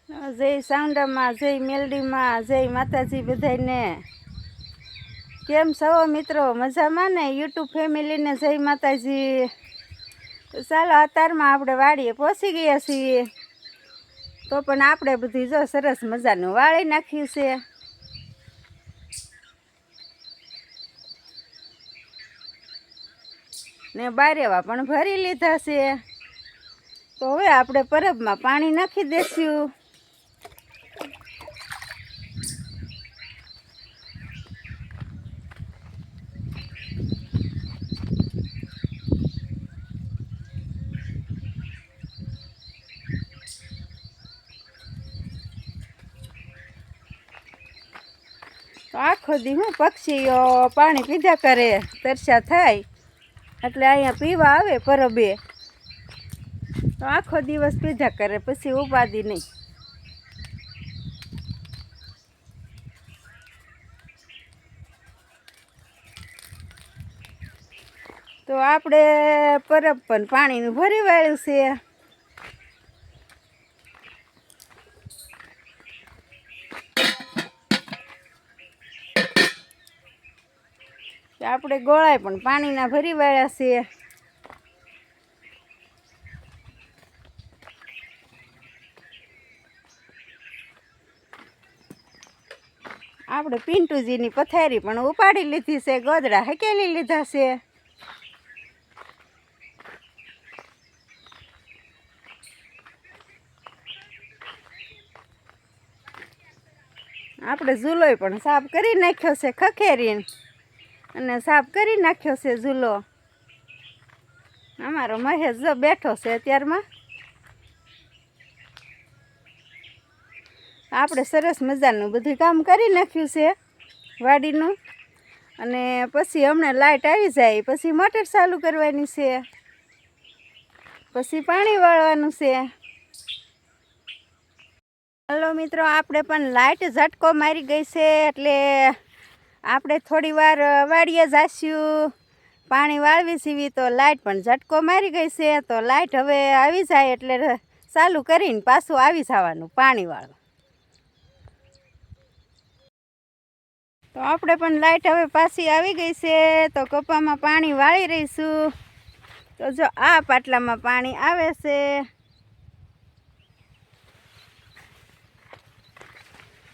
જય સાંડામાં, જય મેલડીમાં, જય માતાજી બધાને. કેમ છો મિત્રો? મજામાં ને? યુટ્યુબ ફેમિલીને જય માતાજી. તો ચાલો, અત્યારમાં આપણે વાડીએ પહોંચી ગયા છીએ. તો પણ આપણે બધી જો સરસ મજાનું વાળી નાખ્યું છે. ને બારેવા પણ ભરી લીધા છે. તો હવે આપણે પરબમાં પાણી નાખી દઈશું. તો આખો દી હું પક્ષીઓ પાણી પીધા કરે, તરસ્યા થાય એટલે અહીંયા પીવા આવે પરબે. તો આખો દિવસ પીધા કરે, પછી ઉપાધિ નહીં. તો આપણે પરબ પણ પાણીનું ભરી વાળ્યું છે. આપણે ગોળાય પણ પાણીના ભરી વાળ્યા છે. આપણે પિન્ટુજીની પથારી પણ ઉપાડી લીધી છે, ગોદડા હકેલી લીધા છે. આપણે ઝૂલોય પણ સાફ કરી નાખ્યો છે, ખખેરીને અને સાફ કરી નાખ્યો છે ઝૂલો. અમારો મહેશ જો બેઠો છે અત્યારમાં. આપણે સરસ મજાનું બધું કામ કરી નાખ્યું છે વાડીનું. અને પછી હમણાં લાઇટ આવી જાય પછી મોટર ચાલુ કરવાની છે, પછી પાણી વાળવાનું છે. હાલો મિત્રો, આપણે પણ લાઇટ ઝટકો મારી ગઈ છે એટલે આપણે થોડી વાર વાડીએ જઈશું, પાણી વાળવી સીવી. તો લાઇટ પણ ઝટકો મારી ગઈ છે. તો લાઇટ હવે આવી જાય એટલે ચાલુ કરીને પાછું આવી જવાનું પાણી વાળવા. તો આપણે પણ લાઇટ હવે પાછી આવી ગઈ છે. તો કપામાં પાણી વાળી રહીશું. તો જો આ પાટલામાં પાણી આવે છે.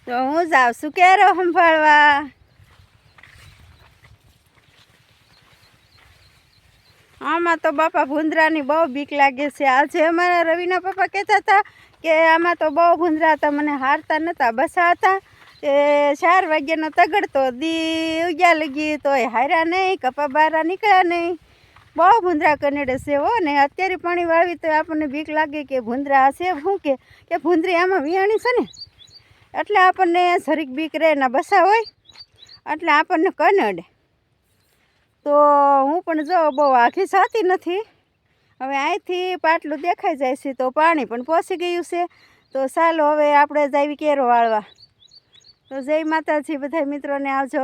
તો હું જાઉં છું કેરો સંભાળવા. આમાં તો બાપા ભૂંદરાની બહુ બીક લાગે છે. આજે અમારા રવિના પપ્પા કહેતા હતા કે આમાં તો બહુ ભૂંદરા હતા, મને હારતા નહોતા, બસા હતા. એ 4 વાગ્યાનો તગડતો દી ઉગ્યા લગી તોય હાર્યા નહીં, કપા બારા નીકળ્યા નહીં. બહુ ભૂંદરા કનેડે છે હો. ને અત્યારે પાણી વાળવી તો આપણને બીક લાગે કે ભૂંદરા છે શું કે ભૂંદરી આમાં વિયાણી છે ને એટલે આપણને જરીક બીક રહે. ના બસા હોય એટલે આપણને કનડે. તો હું પણ જો બહુ આખી સાતી નથી. હવે અહીંથી પાટલું દેખાઈ જાય છે તો પાણી પણ પહોંચી ગયું છે. તો ચાલો હવે આપણે જાવી કેરો વાળવા. તો જય માતાજી બધા મિત્રોને આવજો.